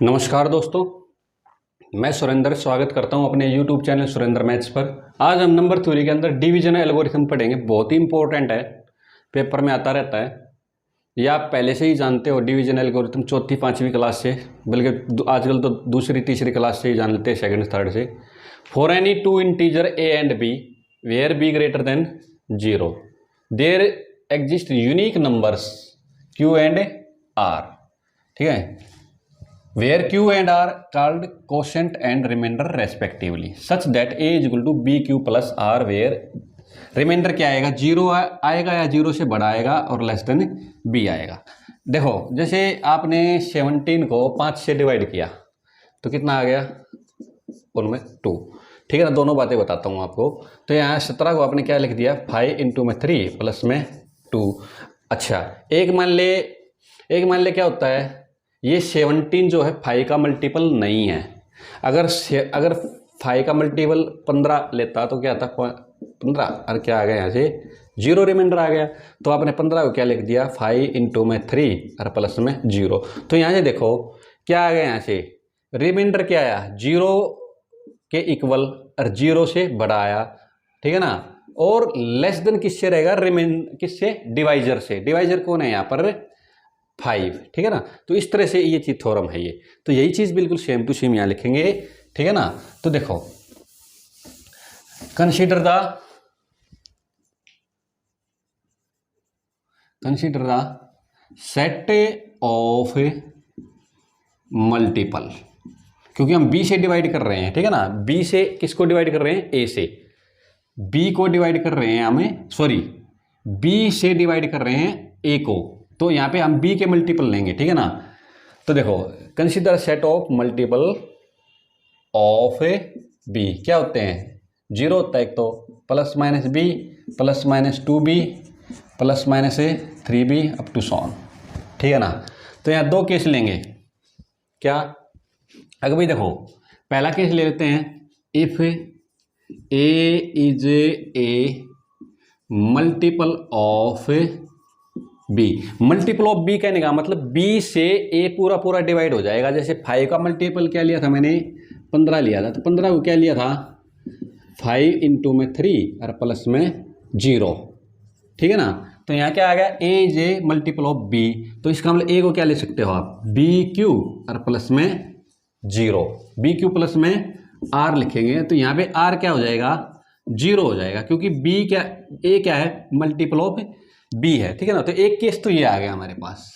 नमस्कार दोस्तों, मैं सुरेंद्र स्वागत करता हूं अपने YouTube चैनल सुरेंद्र मैथ्स पर। आज हम नंबर थ्योरी के अंदर डिवीजन एल्गोरिथम पढ़ेंगे। बहुत ही इंपॉर्टेंट है, पेपर में आता रहता है। ये आप पहले से ही जानते हो डिवीजन एल्गोरिथम चौथी पाँचवीं क्लास से, बल्कि आजकल तो दूसरी तीसरी क्लास से ही जान लेते हैं, सेकंड थर्ड से। For any two integer a and b where b greater than 0 there exist unique numbers q and r. ठीक है, where q and r called quotient and remainder respectively such that a is equal to bq plus r where remainder क्या आएगा, 0 आएगा या 0 से बड़ा आएगा और लेस देन b आएगा। देखो, जैसे आपने 17 को 5 से डिवाइड किया तो कितना आ गया, उनमें 2। ठीक है ना, दोनों बातें बताता हूँ आपको। तो यहाँ 17 को आपने क्या लिख दिया, 5 इंटू में 3 प्लस में 2। अच्छा, एक मान ले क्या होता है, ये 17 जो है 5 का मल्टीपल नहीं है। अगर 5 का मल्टीपल 15 लेता तो क्या था, 15, और क्या आ गया यहाँ से 0 रिमाइंडर आ गया। तो आपने 15 को क्या लिख दिया, 5 इंटू में 3 और प्लस में 0। तो यहाँ से देखो क्या आ गया, यहाँ से रिमाइंडर क्या आया, 0 के इक्वल और 0 से बड़ा आया। ठीक है ना, और लेस देन किससे रहेगा, किससे, डिवाइजर से। डिवाइजर कौन है यहाँ पर, 5। ठीक है ना, तो इस तरह से ये चीज थ्योरम है ये। तो यही चीज बिल्कुल सेम टू सेम यहाँ लिखेंगे। ठीक है ना, तो देखो, consider the set of multiple, क्योंकि हम बी से डिवाइड कर रहे हैं। ठीक है ना, बी से किसको डिवाइड कर रहे हैं, ए से। बी को डिवाइड कर रहे हैं हमें, सॉरी, बी से डिवाइड कर रहे हैं ए को, तो यहाँ पे हम b के मल्टीपल लेंगे। ठीक है ना, तो देखो, consider set of multiple of b क्या होते हैं, 0 होता है एक तो, plus minus b plus minus 2b plus minus 3b up to so on. ठीक है ना, तो यहाँ दो केस लेंगे। क्या, अगर भाई देखो, पहला केस ले लेते हैं, if a is a multiple of b. Multiple of b कहने का मतलब बी से ए पूरा पूरा डिवाइड हो जाएगा। जैसे 5 का मल्टीपल क्या लिया था मैंने, 15 लिया था, तो 15 को क्या लिया था, 5 इंटू में 3 और प्लस में 0। ठीक है ना, तो यहाँ क्या आ गया, A is a multiple of B, तो इसका मतलब ए को क्या ले सकते हो आप, बी क्यू और प्लस में 0। बी क्यू प्लस में आर लिखेंगे, तो यहाँ पे आर क्या हो जाएगा, 0 हो जाएगा, क्योंकि बी क्या, ए क्या है, मल्टीपल ऑफ बी है। ठीक है ना, तो एक केस तो ये आ गया हमारे पास।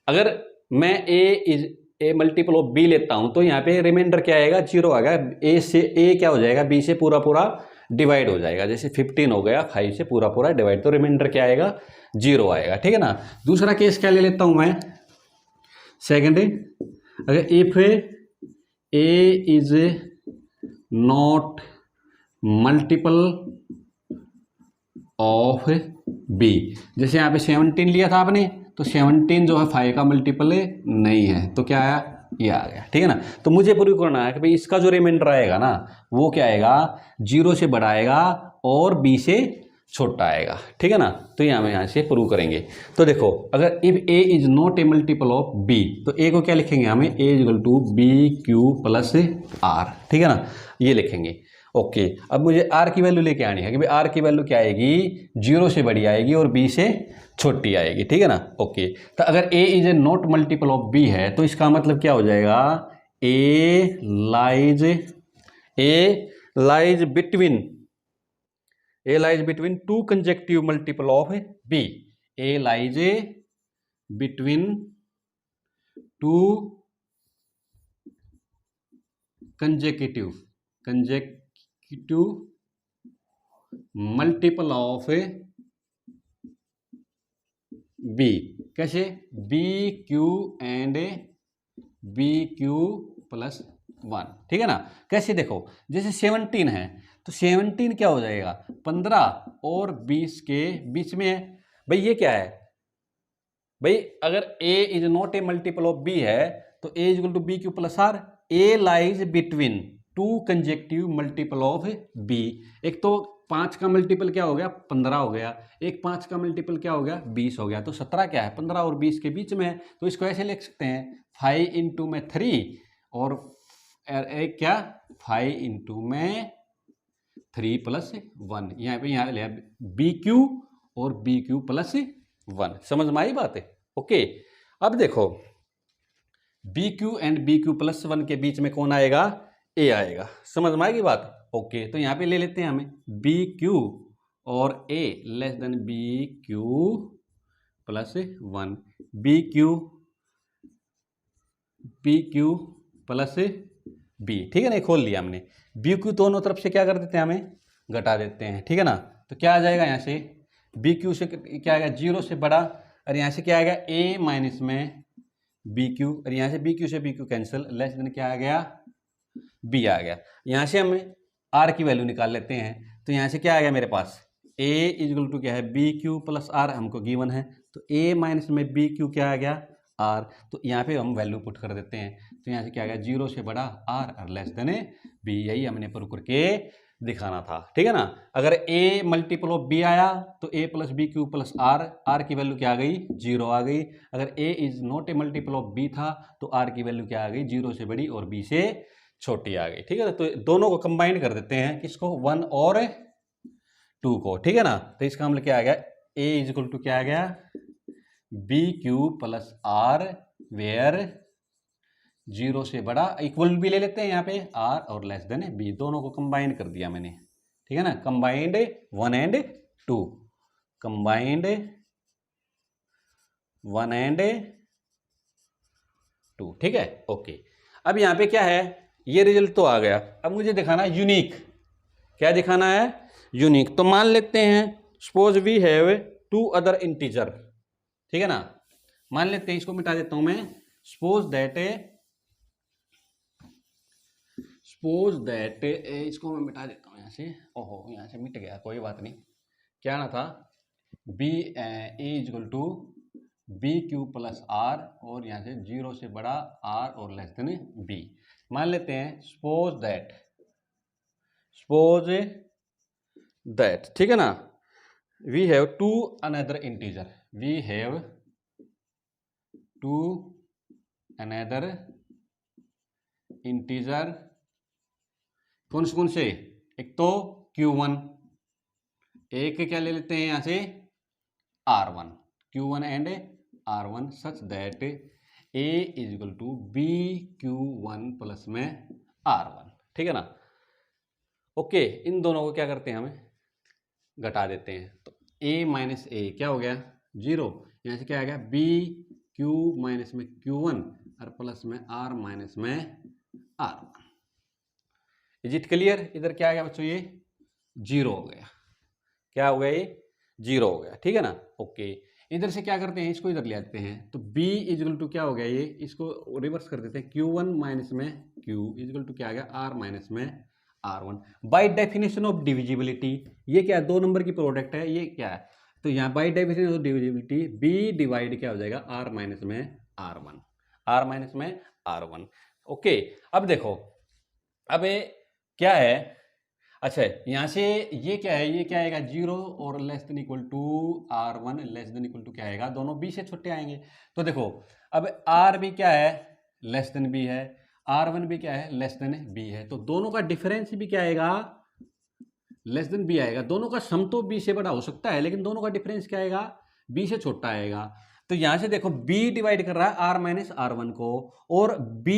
अगर मैं ए मल्टीपल ऑफ बी लेता हूं तो यहाँ पे रिमाइंडर क्या आएगा, 0 आ गया। ए से ए क्या हो जाएगा, बी से पूरा पूरा डिवाइड हो जाएगा। जैसे 15 हो गया 5 से पूरा पूरा डिवाइड, तो रिमाइंडर क्या आएगा, 0 आएगा। ठीक है ना, दूसरा केस क्या ले लेता हूं मैं, सेकेंड, अगर if a is not multiple of b. जैसे यहाँ पे 17 लिया था आपने, तो 17 जो है 5 का मल्टीपल नहीं है, तो क्या आया, ये आ गया। ठीक है ना, तो मुझे प्रूव करना है कि भाई इसका जो रिमाइंडर आएगा ना, वो क्या आएगा, 0 से बड़ा आएगा और b से छोटा आएगा। ठीक है ना, तो ये हम यहाँ से प्रूव करेंगे। तो देखो, अगर if a is not a multiple of b, तो a को क्या लिखेंगे हमें, a is equal to b Q plus r. ठीक है ना, ये लिखेंगे। ओके, अब मुझे r की वैल्यू लेके आनी है कि भाई r की वैल्यू क्या आएगी, 0 से बड़ी आएगी और b से छोटी आएगी। ठीक है ना, ओके, तो अगर a is a not multiple of b है, तो इसका मतलब क्या हो जाएगा, a lies between two consecutive multiple of b। a lies between two consecutive multiple of B. कैसे, B Q and B Q plus 1। ठीक है ना, कैसे, देखो, जैसे 17 है तो 17 क्या हो जाएगा, 15 और 20 के बीच में है। भाई ये क्या है, भाई अगर a is not a multiple of b है, तो a is equal to b Q plus r. a lies between two consecutive multiple of b। एक तो 5 का मल्टीपल क्या हो गया, 15 हो गया, एक 5 का मल्टीपल क्या हो गया, 20 हो गया, तो 17 क्या है, 15 और 20 के बीच में है। तो इसको ऐसे लिख सकते हैं, 5 इंटू में 3 और एक क्या 5 इंटू में 3 प्लस 1, यहाँ पे यहाँ लिया बी क्यू और बी क्यू प्लस 1। समझ में आई बात है? ओके, अब देखो b Q and B Q plus 1 के बीच में कौन आएगा? ए आएगा। समझ में आएगी बात? ओके, तो यहाँ पे ले लेते हैं हमें बी क्यू और A less than B Q plus 1, B Q plus B, ठीक है ना? खोल लिया हमने। बी क्यू दोनों तरफ से क्या कर देते हैं, हमें घटा देते हैं, ठीक है ना? तो क्या आ जाएगा यहाँ से बी क्यू से क्या आएगा 0 से बड़ा, और यहाँ से क्या आएगा ए माइनस में बी क्यू, और यहाँ से बी क्यू से b q cancel, less than क्या आ गया बी आ गया। यहाँ से हमें आर की वैल्यू निकाल लेते हैं, तो यहाँ से क्या आ गया मेरे पास ए इजल टू क्या है बी क्यू प्लस आर हमको गिवन है, तो ए माइनस में बी क्यू क्या आ गया आर, तो यहाँ पे हम वैल्यू पुट कर देते हैं, तो यहाँ से क्या आ गया 0 से बड़ा आर और लेस देन बी, यही हमने प्रूव करके दिखाना था, ठीक है ना? अगर a मल्टीपल ऑफ b आया तो a plus b Q plus r, r की वैल्यू क्या आ गई 0 आ गई। अगर a is not a multiple of b था तो r की वैल्यू क्या आ गई 0 से बड़ी और b से छोटी आ गई, ठीक है ना? तो दोनों को कंबाइन कर देते हैं, किसको 1 और 2 को, ठीक है ना? तो इसका मतलब क्या आ गया a इज इक्वल टू क्या आ गया b Q plus r where 0 से बड़ा, इक्वल भी ले लेते हैं यहाँ पे आर और लेस देन बी, दोनों को कंबाइंड कर दिया मैंने, ठीक है ना? कंबाइंड 1 एंड 2, कंबाइंड 1 एंड 2, ठीक है? ओके, अब यहाँ पे क्या है ये रिजल्ट तो आ गया, अब मुझे दिखाना यूनिक। क्या दिखाना है? यूनिक। तो मान लेते हैं suppose we have 2 other integer, ठीक है ना? मान लेते हैं, इसको मिटा देता हूं मैं, सपोज दैट इसको मैं मिटा देता हूँ यहाँ से, ओहो यहाँ से मिट गया, कोई बात नहीं। क्या ना था b a equal to b Q plus r, और यहाँ से 0 से बड़ा आर और लेस देन बी। मान लेते हैं सपोज दैट, ठीक है ना, we have 2 another integer, we have 2 another integer, कौन से? एक तो Q1, एक क्या ले लेते हैं यहाँ से R1, Q1 and R1 such that A is equal to b Q1 plus में R1, ठीक है ना? ओके, इन दोनों को क्या करते हैं हमें घटा देते हैं, तो A माइनस ए क्या हो गया 0, यहाँ से क्या आ गया बी क्यू माइनस में Q1 और प्लस में R माइनस में R1। Is it clear? इधर क्या आ गया बच्चों ये 0 हो गया, क्या हो गया ये 0 हो गया, ठीक है ना? ओके, इधर से क्या करते हैं इसको इधर ले आते हैं, तो b इजल टू क्या हो गया ये, इसको रिवर्स कर देते हैं Q1 माइनस में Q इजल टू क्या आ गया R माइनस में R1। By definition of divisibility, ये क्या है 2 नंबर की प्रोडक्ट है, ये क्या है, तो यहाँ by definition of divisibility b divide क्या हो जाएगा R माइनस में R1, R माइनस में R1। ओके, अब देखो अब क्या है, अच्छा यहाँ से ये क्या है, ये क्या आएगा 0 और less than equal to R1 less than equal to क्या आएगा, दोनों b से छोटे आएंगे। तो देखो अब R भी क्या है लेस देन b है, R1 भी क्या है लेस देन b है, तो दोनों का डिफरेंस भी क्या आएगा लेस देन b आएगा। दोनों का सम तो b से बड़ा हो सकता है, लेकिन दोनों का डिफरेंस क्या आएगा b से छोटा आएगा। तो यहां से देखो b डिवाइड कर रहा है R माइनस R1 को, और b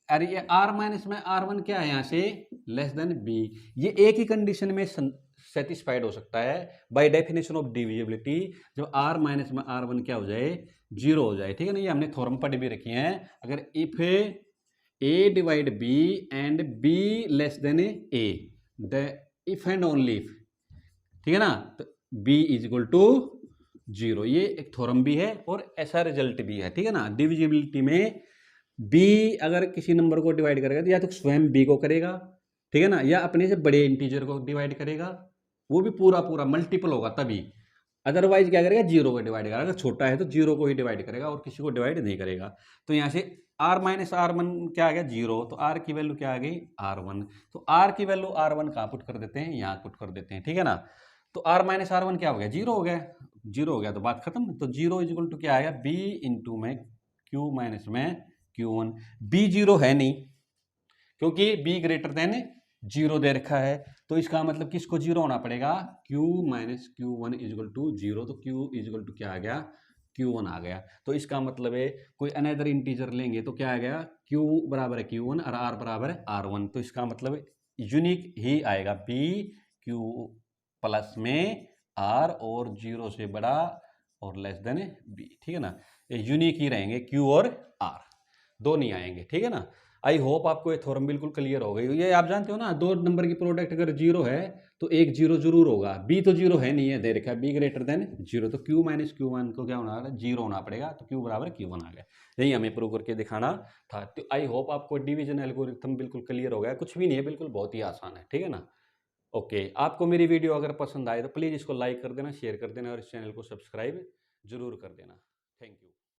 अरे ये R माइनस में R1 क्या है यहाँ से लेस देन b, ये एक ही कंडीशन में सेटिस्फाइड हो सकता है बाय डेफिनेशन ऑफ डिविजिबिलिटी, जब R माइनस में R1 क्या हो जाए 0 हो जाए, ठीक है ना? ये हमने थ्योरम पढ़ भी रखी है, अगर if a divide b and b less than a, the if and only if, ठीक है ना, तो b इज इक्वल टू 0, ये एक थ्योरम भी है और ऐसा रिजल्ट भी है, ठीक है ना? डिविजिबिलिटी में b अगर किसी नंबर को डिवाइड करेगा तो या तो स्वयं b को करेगा, ठीक है ना, या अपने से बड़े इंटीजर को डिवाइड करेगा, वो भी पूरा पूरा मल्टीपल होगा तभी, अदरवाइज क्या करेगा 0 को डिवाइड करेगा, अगर छोटा है तो 0 को ही डिवाइड करेगा और किसी को डिवाइड नहीं करेगा। तो यहाँ से r माइनस R1 क्या आ गया 0, तो r की वैल्यू क्या आ गई R1, तो r की वैल्यू R1 कहाँ पुट कर देते हैं, यहाँ पुट कर देते हैं, ठीक है ना? तो r माइनस R1 क्या हो गया 0 हो गया, 0 हो गया तो बात खत्म। तो 0 इज इक्वल टू क्या आएगा b इंटू में q माइनस में Q1। बी जीरो है नहीं क्योंकि बी ग्रेटर देन जीरो दे रखा है, तो इसका मतलब किसको जीरो होना पड़ेगा, Q minus Q1 equal to zero. तो Q इजल टू क्या आ गया, Q1 आ गया। तो इसका मतलब है कोई अनदर इंटीजर लेंगे तो क्या आ गया, Q बराबर है Q1 और R बराबर है R1। तो इसका मतलब यूनिक ही आएगा बी Q प्लस में R और जीरो से बड़ा और लेस देन बी, ठीक है ना। ये यूनिक ही रहेंगे Q और R, दो नहीं आएंगे, ठीक है ना। आई होप आपको ये थ्योरम बिल्कुल क्लियर हो गई। ये आप जानते हो ना, दो नंबर की प्रोडक्ट अगर जीरो है तो एक जीरो जरूर होगा। बी तो जीरो है नहीं है, दे रखा है बी ग्रेटर देन जीरो, तो Q माइनस Q1 को क्या होना है, जीरो होना पड़ेगा। तो Q बराबर Q1 आ गया। यही हमें प्रूव करके दिखाना था। तो आई होप आपको डिवीजन एल्गोरिथम बिल्कुल क्लियर हो गया। कुछ भी नहीं है, बिल्कुल बहुत ही आसान है, ठीक है ना। ओके, आपको मेरी वीडियो अगर पसंद आए तो प्लीज़ इसको लाइक कर देना, शेयर कर देना और इस चैनल को सब्सक्राइब जरूर कर देना।